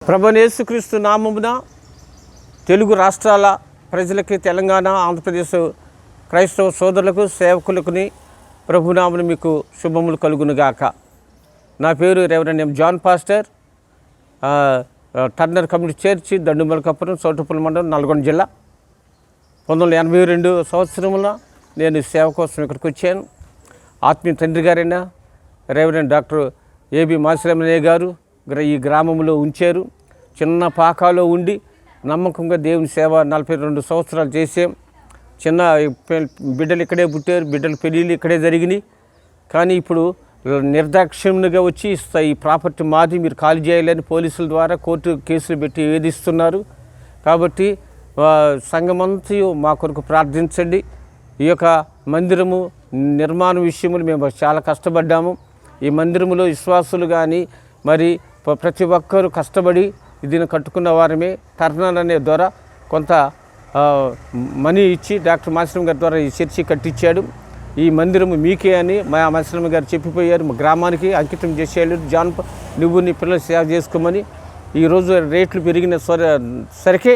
ప్రభువైన యేసుక్రీస్తు నామమున తెలుగు రాష్ట్రాల ప్రజలకి, తెలంగాణ, ఆంధ్రప్రదేశ్ క్రైస్తవ సోదరులకు, సేవకులకుని ప్రభునామను మీకు శుభములు కలుగునుగాక. నా పేరు reverend M John pastor, Turner community church, Dandumalakapuram, Choutuppal mandal, Nalgonda జిల్లా. 1982 సంవత్సరంలో నేను సేవ కోసం ఇక్కడికి వచ్చాను. ఆత్మీయ తండ్రి గారైన రెవరెండ్ డాక్టర్ ఏబి మాసిరమణయ్య గారు ఈ గ్రామంలో ఉంచారు. చిన్న పాకాలో ఉండి నమ్మకంగా దేవుని సేవ 42 సంవత్సరాలు చేసాం. చిన్న బిడ్డలు ఇక్కడే పుట్టారు, బిడ్డల పెళ్ళిళ్ళు ఇక్కడే జరిగినాయి. కానీ ఇప్పుడు నిర్దాక్ష్యంగా వచ్చి ఈ ప్రాపర్టీ మాది, మీరు ఖాళీ చేయాలని పోలీసుల ద్వారా కోర్టు కేసులు పెట్టి వేధిస్తున్నారు. కాబట్టి సంఘమంతా మా కొరకు ప్రార్థించండి. ఈ యొక్క మందిరము నిర్మాణ విషయంలో మేము చాలా కష్టపడ్డాము. ఈ మందిరములో విశ్వాసులు కానీ మరి ప్రతి ఒక్కరూ కష్టపడి దీన్ని కట్టుకున్న వారమే. టర్నర్ అనే ద్వారా కొంత మనీ ఇచ్చి డాక్టర్ మాసిరమ్మ గారి ద్వారా ఈ చర్చి కట్టించాడు. ఈ మందిరము మీకే అని మా మాసిరమ్మ గారు చెప్పిపోయారు. మా గ్రామానికి అంకితం చేసేయాలి. జాన్, నువ్వు నీ పిల్లలు సేవ చేసుకోమని. ఈరోజు రేట్లు పెరిగిన సరికే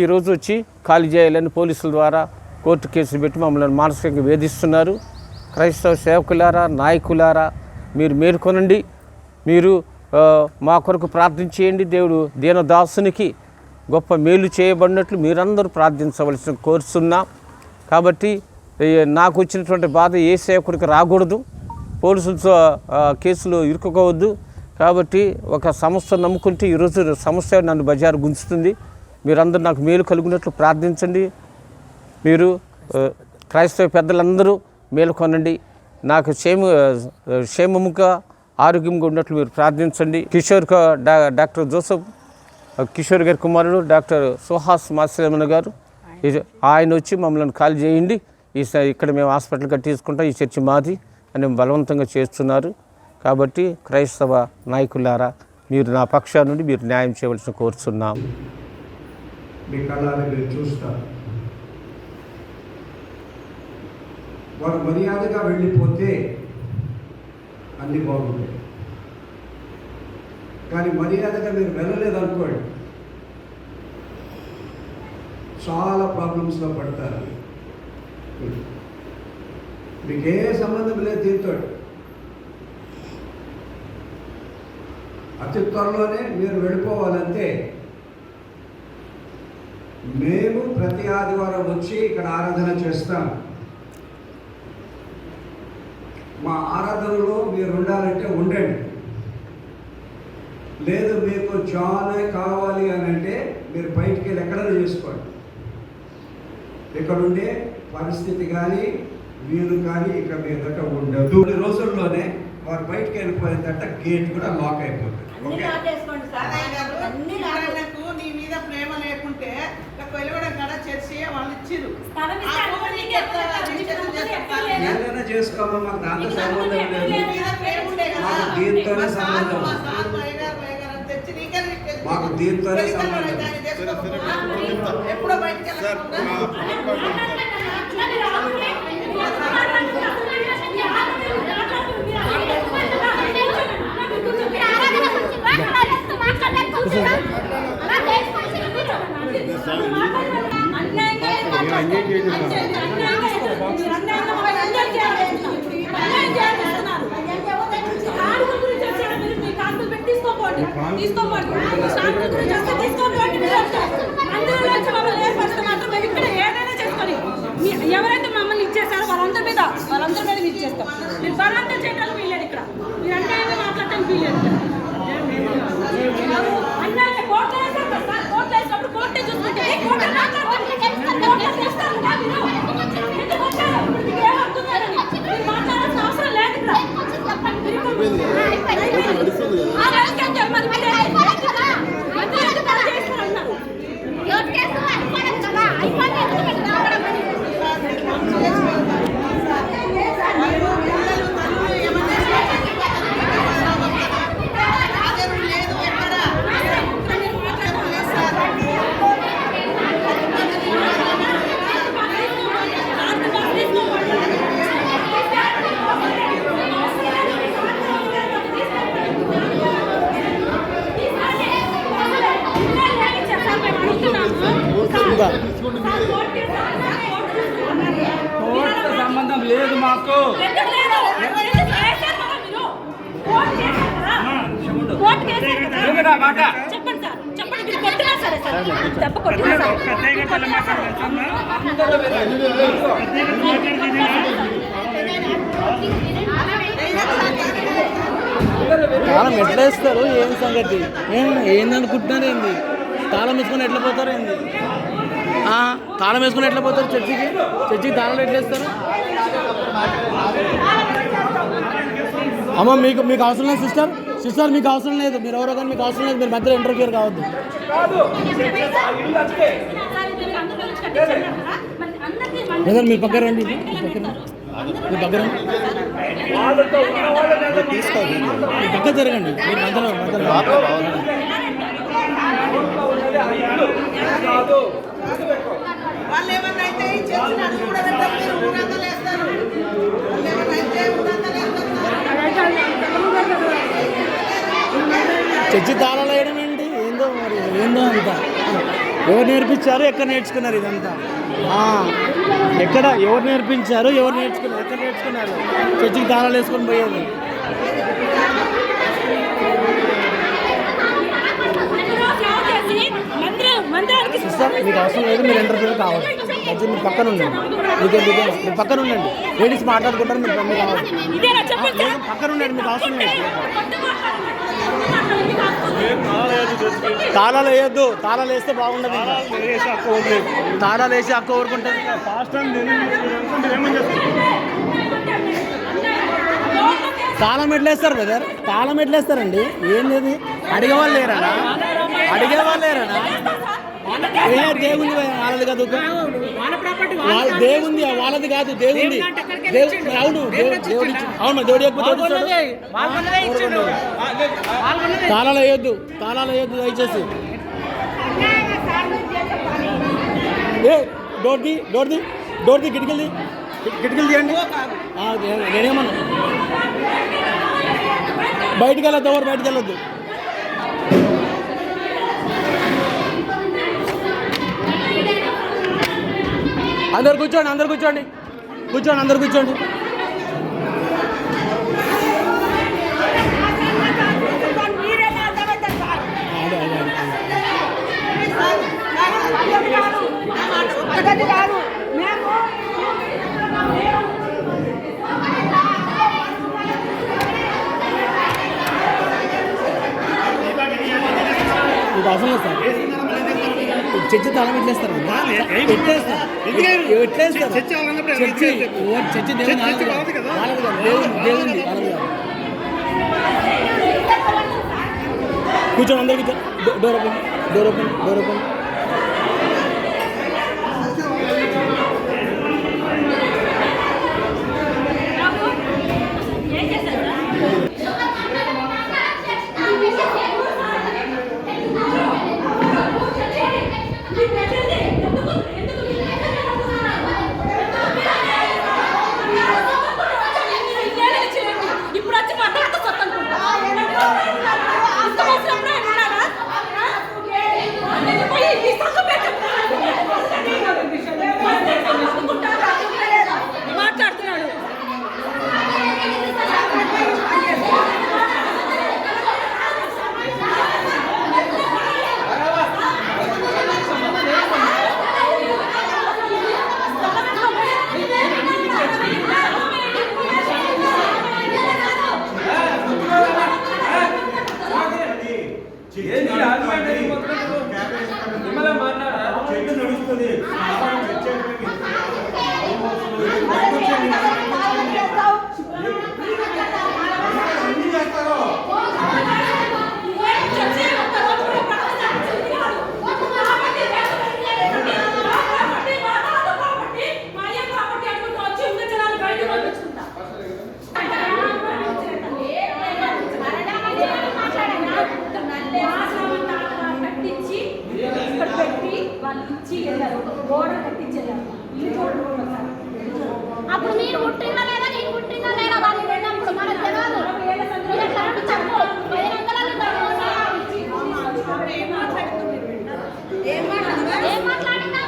ఈరోజు వచ్చి ఖాళీ చేయాలని పోలీసుల ద్వారా కోర్టు కేసులు పెట్టి మమ్మల్ని మానసికంగా వేధిస్తున్నారు. క్రైస్తవ సేవకులారా, నాయకులారా, మీరు మేల్కొనండి. మీరు మా కొరకు ప్రార్థన చేయండి. దేవుడు దీనదాసునికి గొప్ప మేలు చేయబడినట్లు మీరందరూ ప్రార్థించవలసిన కోరుతున్నా. కాబట్టి నాకు వచ్చినటువంటి బాధ ఏ సేవకుడికి రాకూడదు, పోలీసులతో కేసులు ఇరుక్కోవద్దు. కాబట్టి ఒక సంస్థ నమ్ముకుంటే ఈరోజు సంస్థ నన్ను బజారు గుంచుతుంది. మీరందరూ నాకు మేలు కలుగునట్లు ప్రార్థించండి. మీరు క్రైస్తవ పెద్దలందరూ మేలుకొనండి. నాకు క్షేమముగా ఆరోగ్యంగా ఉన్నట్లు మీరు ప్రార్థించండి. డాక్టర్ జోసఫ్ కిషోర్ గారి కుమారుడు డాక్టర్ సుహాస్ మాసిరమణ గారు, ఆయన వచ్చి మమ్మల్ని ఖాళీ చేయండి, ఇక్కడ మేము హాస్పిటల్ కట్టించుకుంటాం, ఈ చర్చి మాది అని బలవంతంగా చేస్తున్నారు. కాబట్టి క్రైస్తవ నాయకులారా, మీరు నా పక్షాల నుండి మీరు న్యాయం చేయవలసిన కోరుతున్నాం. మీ కళ్ళారా మీరు చూస్తారు. వారు మర్యాదగా వెళ్ళిపోతే అన్నీ బాగుంటాయి. కానీ మర్యాదగా మీరు వెళ్ళలేదనుకోండి, చాలా ప్రాబ్లమ్స్లో పడతారు. మీకు ఏ సంబంధం లేదు దీంతో. అతి త్వరలోనే మీరు వెళ్ళిపోవాలంటే మేము ప్రతి ఆదివారం వచ్చి ఇక్కడ ఆరాధన చేస్తాం. మా ఆరాధనలో మీరు ఉండాలంటే ఉండండి. లేదు మీకు జానే కావాలి అని అంటే మీరు బయటికి వెళ్ళి ఎక్కడైనా చేసుకోండి. ఇక్కడ ఉండే పరిస్థితి కానీ వీలు కానీ ఇక్కడ మీ దగ్గర ఉండదు. 2 రోజుల్లోనే వారు బయటికి వెళ్ళిపోయిందంటే గేట్ కూడా లాక్ అయిపోతుంది. నీ మీద ప్రేమ లేకుంటే వెలువడం కూడా చర్చి వాళ్ళు ఇచ్చిరు. ఏదైనా చేసుకోమా, మాకు దాంతో సంబంధం లేదు. మాకు దీంతోనే సంబంధం, మాకు దీంతోనే సంబంధం. ఎప్పుడో బయటకు ఎవరైతే మమ్మల్ని ఇచ్చేసారో వాళ్ళందరి మీద ఇచ్చేస్తాం. మీరు బలంతా చేయడానికి వీలేదు. ఇక్కడ మీరు అంటే మాట్లాడటానికి వీలేదు. అన్నీ కోర్టు వేసారు కదా సార్. కోర్టు వేసినప్పుడు కోర్టే చూసుకుంటే మాట్లాడాల్సిన అవసరం లేదు. ఇక్కడ ముందుగా సంబంధం లేదు మాకు. చెప్పండి సార్, చెప్పండి. మీరు కొట్టినా సరే సార్, దెబ్బ కొట్టినా తాళం ఎట్లా వేస్తారు? ఏం సంగతి? ఏందనుకుంటున్నారు? ఏంది తాళం వేసుకొని ఎట్లా పోతారు? ఏంది తాళం వేసుకొని ఎట్లా పోతారు? చర్చికి తాళాలు ఎట్లా వేస్తారు? అమ్మ మీకు అవసరం లేదు సిస్టర్ మీకు అవసరం లేదు. మీరు ఎవరో కానీ మీకు అవసరం లేదు. మీరు మధ్యలో ఇంటర్ఫియర్ కావద్దు. బ్రదర్ మీరు పక్కన రండి, మీరు పక్కన జరగండి. మీరు మధ్యలో వాళ్ళు ఏమన్నా అయితే ఈ చర్చిని అడుగు కూడా పెట్టారు, మీరు ఊరందరూ వేస్తారు. వాళ్ళు ఏమన్నా అయితే ఊరందరూ చర్చి తాళాలు వేయడం ఏంటి? ఏందో అంతా ఎవరు నేర్పించారు? ఎక్కడ నేర్చుకున్నారు ఇదంతా? ఎక్కడ ఎవరు నేర్పించారు? ఎవరు నేర్చుకున్నారు? ఎక్కడ నేర్చుకున్నారు చర్చికి తాళాలు వేసుకొని పోయేది? సిస్టర్ మీకు అవసరం లేదు. మీరు ఇంటర్వ్యూ కావాలి. మధ్య మీరు పక్కన ఉండండి. మీరు పక్కన ఉండండి. లేడీస్ మాట్లాడుకుంటారు. మీరు కావాలి. పక్కన ఉండండి. మీకు అవసరం లేదు. తాళాలు వేయొద్దు. తాళాలు వేస్తే బాగుండదు. తాళాలు వేసి అక్క ఊరుకుంటుంది. తాళం ఎట్లేస్తారు బ్రదర్? తాళం ఎట్లేస్తారండి? ఏంది? అడిగేవాళ్ళు లేరనా? దేవుంది వాళ్ళది కాదు. దేవుంది వాళ్ళది కాదు. దేవుంది అవును. దేవుడి తాళాలు వేయొద్దు. దయచేసి డోర్ది కిటికీలు తీయండి. నేనేమన్నా బయటికి వెళ్ళొద్దు. ఎవరు బయటికి వెళ్ళొద్దు. అందరు కూర్చోండి. మీకు అవసరం లేదు సార్. చర్చి తాళం ఎట్లేస్తారు? చర్చి దేవుంది. కూర్చోండి. అందరు కూర్చో. Door open. ఇప్పుడు వచ్చి మాట్లాడుతూ సొత్తనుకుంటా మాట్లాడుతున్నాడు. అప్పుడు మీరు పుట్టినా లేదా నేను పుట్టినా లేదా వాళ్ళు వెళ్ళినప్పుడు మనకు తెలియదు. చెప్పు ఏం మాట్లాడినా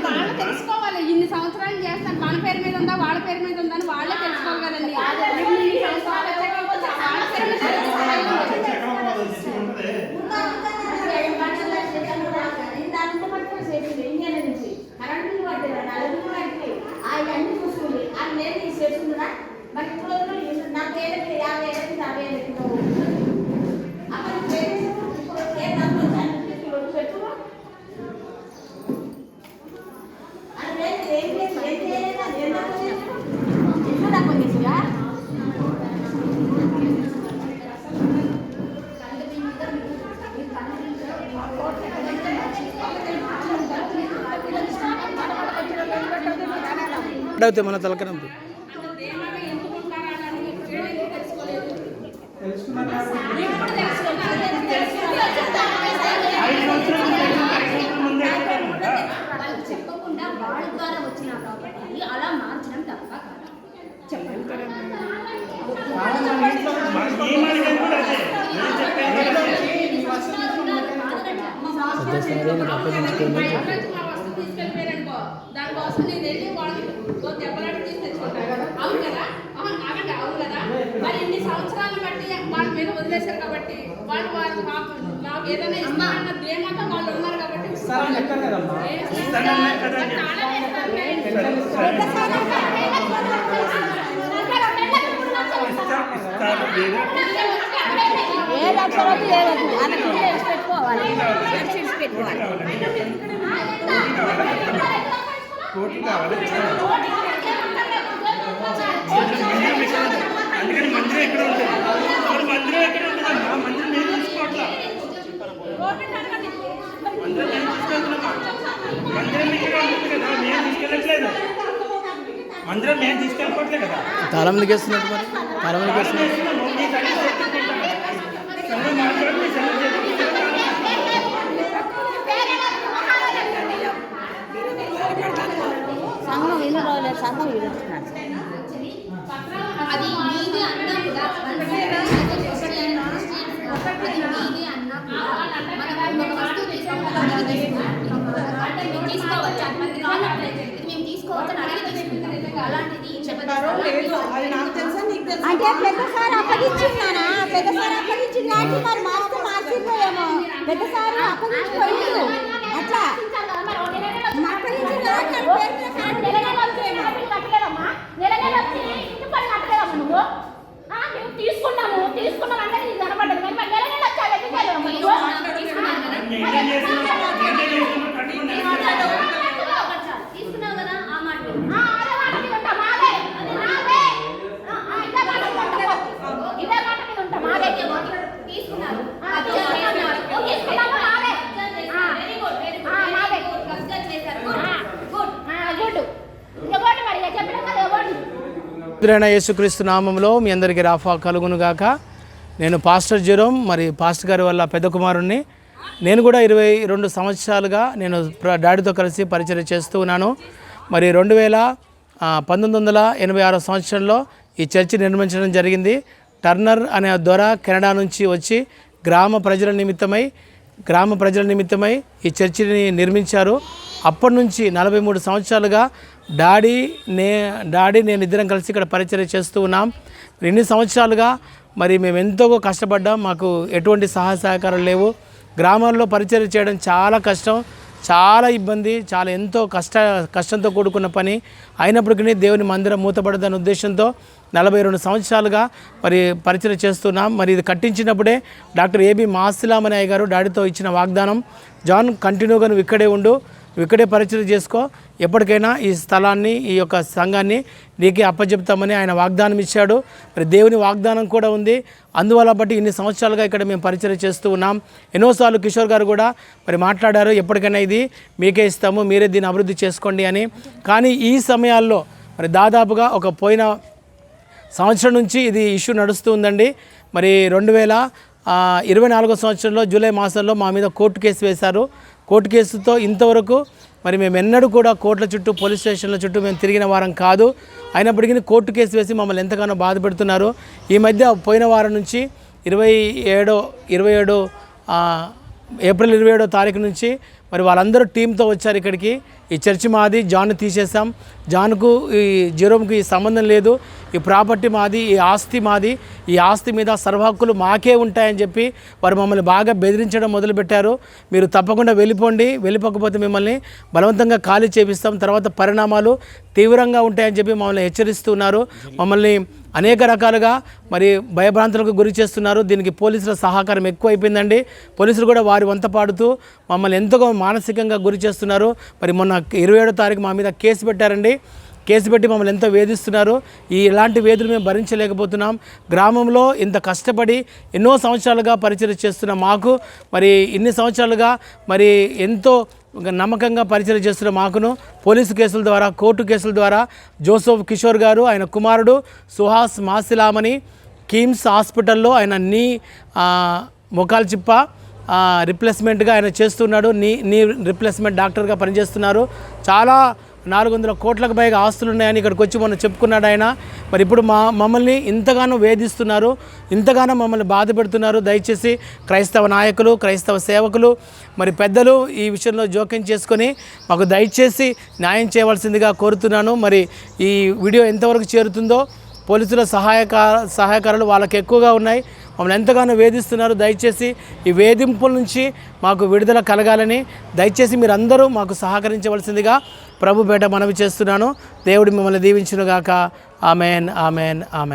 వాళ్ళు తెలుసుకోవాలి. ఇన్ని సంవత్సరాలు చేస్తాను, మన పేరు మీద ఉందా వాళ్ళ పేరు మీద ఉందా అని వాళ్ళే తెలుసుకోవాలి కదండి. ఇన్ని సంవత్సరాలు వచ్చాక వాళ్ళ పేరు మీద అవుతాయి మన తలకరంపు. చెప్పకుండా వాళ్ళ ద్వారా వచ్చిన కాబట్టి అలా మార్చడం తప్ప కాదా? చెప్పండి. దానికోసం నేను వెళ్ళి వాళ్ళు దెబ్బలాట తీసి తెచ్చుకుంటాను. అవును కదా? ఆగండి, అవును కదా? మరి ఇన్ని సంవత్సరాలు బట్టి వాళ్ళ మీద వదిలేశారు కాబట్టి వాళ్ళు నాకు ఏదైనా ఇస్తారన్న ధీమాతో వాళ్ళు ఉన్నారు కాబట్టి ఏ లక్షలు లేవద్దు అన్నట్టు పెట్టుకోవాలి. అందుకని మందిరం ఎక్కడ ఉంటుంది? మందిరం ఎక్కడ ఉంటుందమ్మా? మందిరం నేను తీసుకోవట్లా, మందిరం నేను తీసుకెళ్తున్నామా? మందిరం ఇక్కడ ఉంటుంది కదా, మేము తీసుకెళ్ళట్లేదు. మందిరం మేము తీసుకెళ్ళిపోవట్లేదు కదా. తాళం ఎందుకు వేస్తున్నట్టు? మరి తాళం ఎందుకు వేస్తున్నారు? సంఘం ఎన్ని రోజులు సంఘం విడుస్తున్నాడు. అది మీది అన్నా కూడా మీది అన్నా కూడా ఒక వస్తువు తీసుకోవచ్చు. మేము తీసుకోవచ్చని అడిగి తీసుకుంటాం. అలాంటిది అంటే పెద్దసారి అప్పగించిందానా? పెద్దసారి అప్పగించింది కాబట్టి మరి మాకు మార్చిపోయాము. పెద్దసారి అప్పగించిపోయింది అట్లా తీసుకున్నాం అంటే నీకు కనపడ్డది. మరి నెల నెల తీసుకున్నావు కదా ఆ మాట ఇదే మాట మీద ఉంటాం. తీసుకున్నారు యేసుక్రీస్తు నామంలో మీ అందరికీ రాఫా కలుగును గాక. నేను పాస్టర్ జెరోమ్, మరి పాస్టర్ గారి వల్ల పెద్ద కుమారుణ్ణి. నేను కూడా 22 సంవత్సరాలుగా నేను డాడీతో కలిసి పరిచయం చేస్తూ ఉన్నాను. మరి 1986 సంవత్సరంలో ఈ చర్చి నిర్మించడం జరిగింది. టర్నర్ అనే దొర కెనడా నుంచి వచ్చి గ్రామ ప్రజల నిమిత్తమై ఈ చర్చిని నిర్మించారు. అప్పటి నుంచి 43 సంవత్సరాలుగా డాడీ నేను ఇద్దరం కలిసి ఇక్కడ పరిచయం చేస్తూ ఉన్నాం. ఇన్ని సంవత్సరాలుగా మరి మేము ఎంతో కష్టపడ్డాం. మాకు ఎటువంటి సహాయ సహకారాలు లేవు. గ్రామాల్లో పరిచయం చేయడం చాలా కష్టం, చాలా ఇబ్బంది, చాలా ఎంతో కష్టంతో కూడుకున్న పని. అయినప్పటికీ దేవుని మందిరం మూతపడదనే ఉద్దేశంతో 42 సంవత్సరాలుగా మరి పరిచయం చేస్తున్నాం. మరి ఇది కట్టించినప్పుడే డాక్టర్ ఏబి మాసిలామణి అయ్య గారు డాడీతో ఇచ్చిన వాగ్దానం, జాన్ కంటిన్యూగా నువ్వు ఇక్కడే ఉండు, నువ్వు ఇక్కడే పరిచయం చేసుకో, ఎప్పటికైనా ఈ స్థలాన్ని ఈ యొక్క సంఘాన్ని నీకే అప్పచెప్తామని ఆయన వాగ్దానం ఇచ్చాడు. మరి దేవుని వాగ్దానం కూడా ఉంది. అందువల్ల బట్టి ఇన్ని సంవత్సరాలుగా ఇక్కడ మేము పరిచయం చేస్తూ ఉన్నాం. ఎన్నోసార్లు కిషోర్ గారు కూడా మరి మాట్లాడారు, ఎప్పటికైనా ఇది మీకే ఇస్తాము, మీరే దీన్ని అభివృద్ధి చేసుకోండి అని. కానీ ఈ సమయాల్లో మరి దాదాపుగా ఒక పోయిన సంవత్సరం నుంచి ఇది ఇష్యూ నడుస్తూ ఉందండి. మరి 2024 సంవత్సరంలో జూలై మాసంలో మా మీద కోర్టు కేసు వేశారు. కోర్టు కేసుతో ఇంతవరకు మరి మేము ఎన్నడూ కూడా కోర్టుల చుట్టూ, పోలీస్ స్టేషన్ల చుట్టూ మేము తిరిగిన వారం కాదు. అయినప్పటికీ కోర్టు కేసు వేసి మమ్మల్ని ఎంతగానో బాధ పెడుతున్నారు. ఈ మధ్య పోయిన వారం నుంచి ఏప్రిల్ 27వ తారీఖు నుంచి మరి వాళ్ళందరూ టీంతో వచ్చారు ఇక్కడికి. ఈ చర్చి మాది, జాన్ తీసేసాం, జాన్కు ఈ జెరోమ్కి సంబంధం లేదు, ఈ ప్రాపర్టీ మాది, ఈ ఆస్తి మాది, ఈ ఆస్తి మీద సర్వ హక్కులు మాకే ఉంటాయని చెప్పి వారు మమ్మల్ని బాగా బెదిరించడం మొదలుపెట్టారు. మీరు తప్పకుండా వెళ్ళిపోండి, వెళ్ళిపోకపోతే మిమ్మల్ని బలవంతంగా ఖాళీ చేపిస్తాం, తర్వాత పరిణామాలు తీవ్రంగా ఉంటాయని చెప్పి మమ్మల్ని హెచ్చరిస్తున్నారు. మమ్మల్ని అనేక రకాలుగా మరి భయభ్రాంతులకు గురి చేస్తున్నారు. దీనికి పోలీసుల సహకారం ఎక్కువైపోయిందండి. పోలీసులు కూడా వారి వంత పాడుతూ మమ్మల్ని ఎంతగా మానసికంగా గురి చేస్తున్నారు. మరి మొన్న 27వ తారీఖు మా మీద కేసు పెట్టారండి. కేసు పెట్టి మమ్మల్ని ఎంతో వేధిస్తున్నారు. ఇలాంటి వేధులు మేము భరించలేకపోతున్నాం. గ్రామంలో ఇంత కష్టపడి ఎన్నో సంవత్సరాలుగా పరిచయం చేస్తున్న మాకు మరి ఇన్ని సంవత్సరాలుగా మరి ఎంతో నమ్మకంగా పరిచయం చేస్తున్న మాకును పోలీసు కేసుల ద్వారా, కోర్టు కేసుల ద్వారా జోసెఫ్ కిషోర్ గారు, ఆయన కుమారుడు సుహాస్ మాసిలామణి కిమ్స్ హాస్పిటల్లో ఆయన నీ మొకాలు చిప్ప రిప్లేస్మెంట్గా ఆయన చేస్తున్నాడు. నీ రిప్లేస్మెంట్ డాక్టర్గా పనిచేస్తున్నారు. చాలా 400 కోట్లకు పైగా ఆస్తులు ఉన్నాయని ఇక్కడికి వచ్చి మొన్న చెప్పుకున్నాడు ఆయన. మరి ఇప్పుడు మమ్మల్ని ఇంతగానో వేధిస్తున్నారు, ఇంతగానో మమ్మల్ని బాధ పెడుతున్నారు. దయచేసి క్రైస్తవ నాయకులు, క్రైస్తవ సేవకులు, మరి పెద్దలు ఈ విషయంలో జోక్యం చేసుకొని మాకు దయచేసి న్యాయం చేయవలసిందిగా కోరుతున్నాను. మరి ఈ వీడియో ఎంతవరకు చేరుతుందో పోలీసుల సహాయకారులు వాళ్ళకి ఎక్కువగా ఉన్నాయి, మమ్మల్ని ఎంతగానో వేధిస్తున్నారు. దయచేసి ఈ వేధింపుల నుంచి మాకు విడుదల కలగాలని దయచేసి మీరందరూ మాకు సహకరించవలసిందిగా ప్రభు పేట మనవి చేస్తున్నాను. దేవుడు మిమ్మల్ని దీవించునుగాక. Amen, amen, amen.